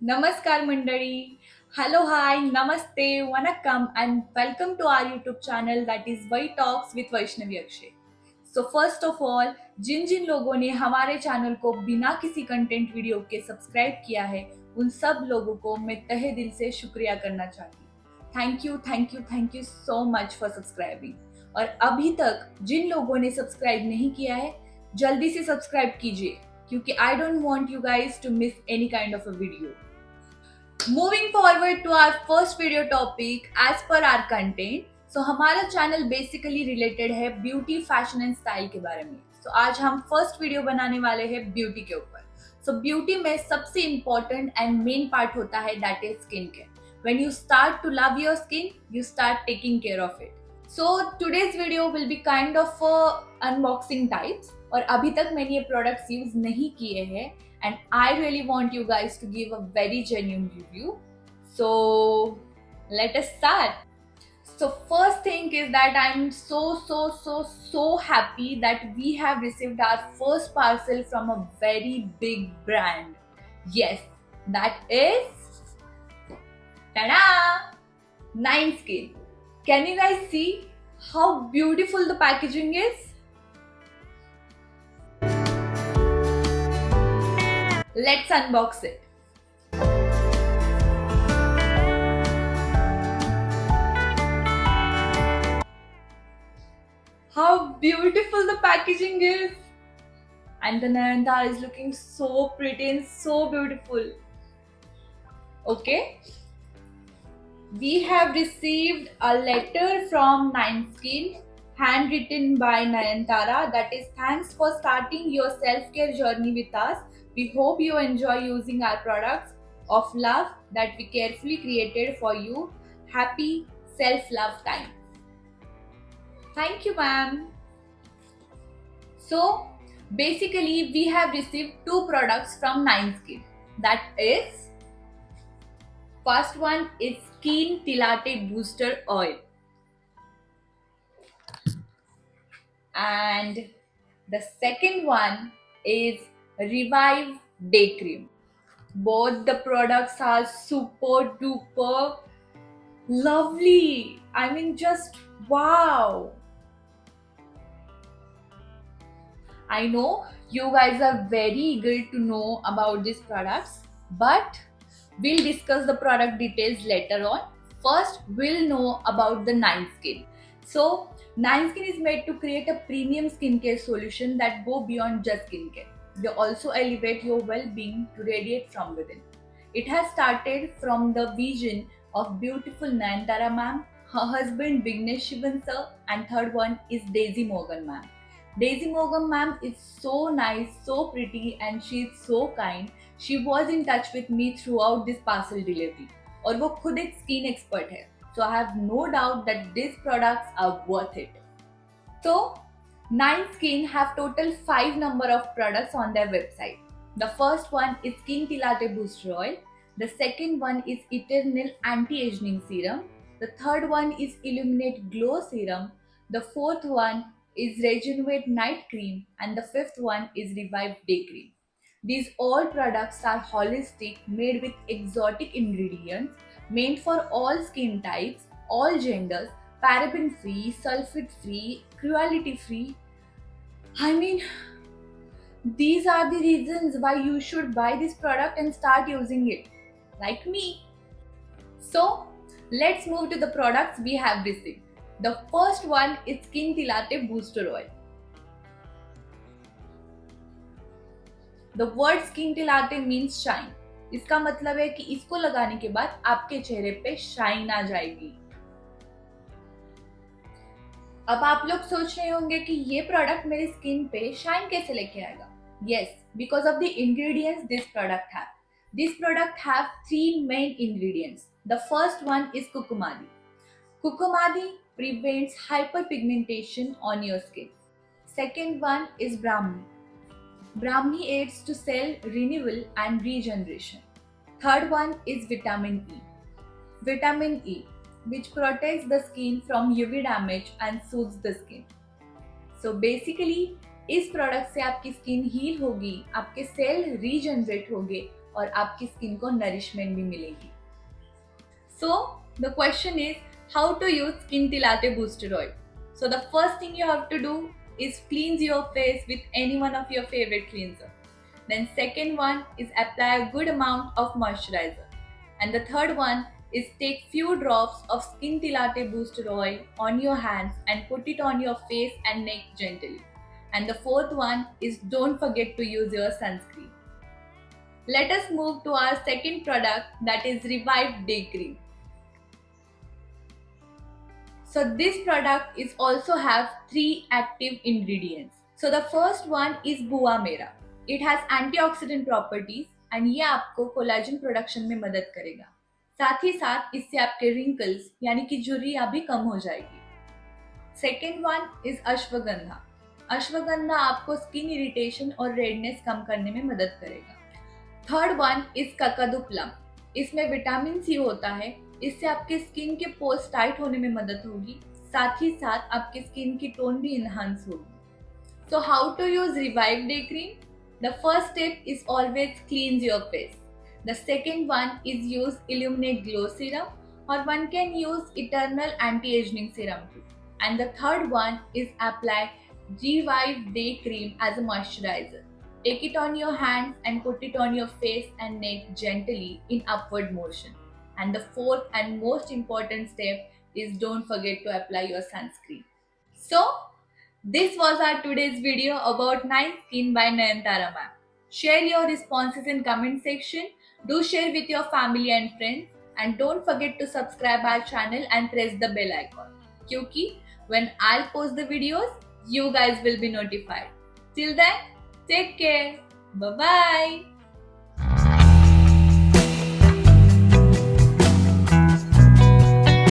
Namaskar Mandari. Hello, hi, namaste, vanakkam, and welcome to our YouTube channel that is Vaitalks with Vaishnavee Akshay. So first of all, जिन जिन लोगों ने हमारे channel को बिना किसी content video के subscribe किया है उन सब लोगों को मैं तहे दिल से शुक्रिया करना चाहती हूँ। Thank you so much for subscribing. और अभी तक जिन लोगों ने सब्सक्राइब नहीं किया है जल्दी से सब्सक्राइब कीजिए क्योंकि I don't want you guys to miss any kind of a video. Moving forward to our first video topic as per our content, so हमारा चैनल बेसिकली रिलेटेड है ब्यूटी फैशन एंड स्टाइल के बारे में। so, आज हम first video बनाने वाले हैं ब्यूटी के ऊपर। सो ब्यूटी में सबसे इम्पोर्टेंट एंड मेन पार्ट होता है that is skin care. When you start to love your skin you start taking care of it. So today's video will be kind of unboxing types और अभी तक मैंने ये products use नहीं किए हैं and I really want you guys to give a very genuine review. So let us start. So first thing is that I'm so happy that we have received our first parcel from a very big brand. Yes, that is tada! Nine Skin. Can you guys see how beautiful the packaging is? Let's unbox it. How beautiful the packaging is! And the Nayanthara is looking so pretty and so beautiful. Okay. We have received a letter from Nine Skin, handwritten by Nayanthara, that is thanks for starting your self-care journey with us. We hope you enjoy using our products of love that we carefully created for you. Happy self-love time. Thank you, ma'am. So basically we have received two products from Nine Skin. That is, first one is Skin Tilate Booster Oil. And the second one is Revive Day Cream. Both the products are super duper lovely. I mean, just wow. I know you guys are very eager to know about these products, but we'll discuss the product details later on. First, we'll know about the Nine Skin. So, Nine Skin is made to create a premium skincare solution that go beyond just skincare. They also elevate your well-being to radiate from within. It has started from the vision of beautiful Nayanthara ma'am, her husband Vignesh Shivan sir, and third one is Daisy Morgan ma'am. Daisy Morgan ma'am is so nice, so pretty, and she is so kind. She was in touch with me throughout this parcel delivery. और वो खुद एक skin expert है. So I have no doubt that these products are worth it. So Nine Skin have total 5 number of products on their website. The first one is Skin Tilate Booster Oil. The second one is eternelleanti-angingserum. The third one is Illuminate Glow Serum. The fourth one is Rejuvenate Night Cream. And the fifth one is Revive Day Cream. These all products are holistic, made with exotic ingredients, made for all skin types, all genders, paraben-free, sulfate-free, cruelty-free. I mean, these are the reasons why you should buy this product and start using it, like me. So, let's move to the products we have received. The first one is Skin Tilate Booster Oil. The word Skin Tilate means shine. इसका मतलब है कि इसको लगाने के बाद आपके चेहरे पे शाइन आ जाएगी। अब आप लोग सोच रहे होंगे कि ये प्रोडक्ट मेरी स्किन पे शाइन कैसे लेके आएगा? Yes, because of the ingredients this product have. This product have 3 main ingredients. The first one is Kukumadi. Kukumadi prevents hyperpigmentation on your skin. Second one is Brahmi. Brahmi aids to cell renewal and regeneration. Third one is Vitamin E. Vitamin E, which protects the skin from UV damage and soothes the skin. So basically, इस product से आपकी skin heal होगी, आपके cell regenerate होंगे और आपकी skin को nourishment भी मिलेगी. So the question is how to use skin tilate booster oil. So the first thing you have to do is cleanse your face with any one of your favorite cleanser. Then second one is apply a good amount of moisturizer. And the third one is take few drops of skin tilate booster oil on your hands and put it on your face and neck gently. And the fourth one is don't forget to use your sunscreen. Let us move to our second product, that is Revived Day Cream. So this product is also have 3 active ingredients. So the first one is Bua Mera. It has antioxidant properties and ये आपको collagen production में मदद करेगा. साथ ही साथ इससे आपके wrinkles यानी कि झुर्रियां भी कम हो जाएगी. Second one is ashwagandha. Ashwagandha आपको स्किन इरिटेशन और रेडनेस कम करने में मदद करेगा. Third one is Kakadu plum. इसमें विटामिन सी होता है, इससे आपके स्किन के पोर्स टाइट होने में मदद होगी, साथ ही साथ आपकी स्किन की टोन भी इनहांस होगी. So how to use Revive Day Cream? The first step is always cleanse your face. The second one is use Illuminate Glow Serum, or one can use Eternal Serum too. And the third one is apply Revive Day Cream as a moisturizer. Take it on your hands and put it on your face and neck gently in upward motion. And the fourth and most important step is don't forget to apply your sunscreen. So, this was our today's video about Nice Skin by Nayanthara ma'am. Share your responses in comment section. Do share with your family and friends. And don't forget to subscribe our channel and press the bell icon. Kyunki when I'll post the videos, you guys will be notified. Till then, take care. Bye-bye.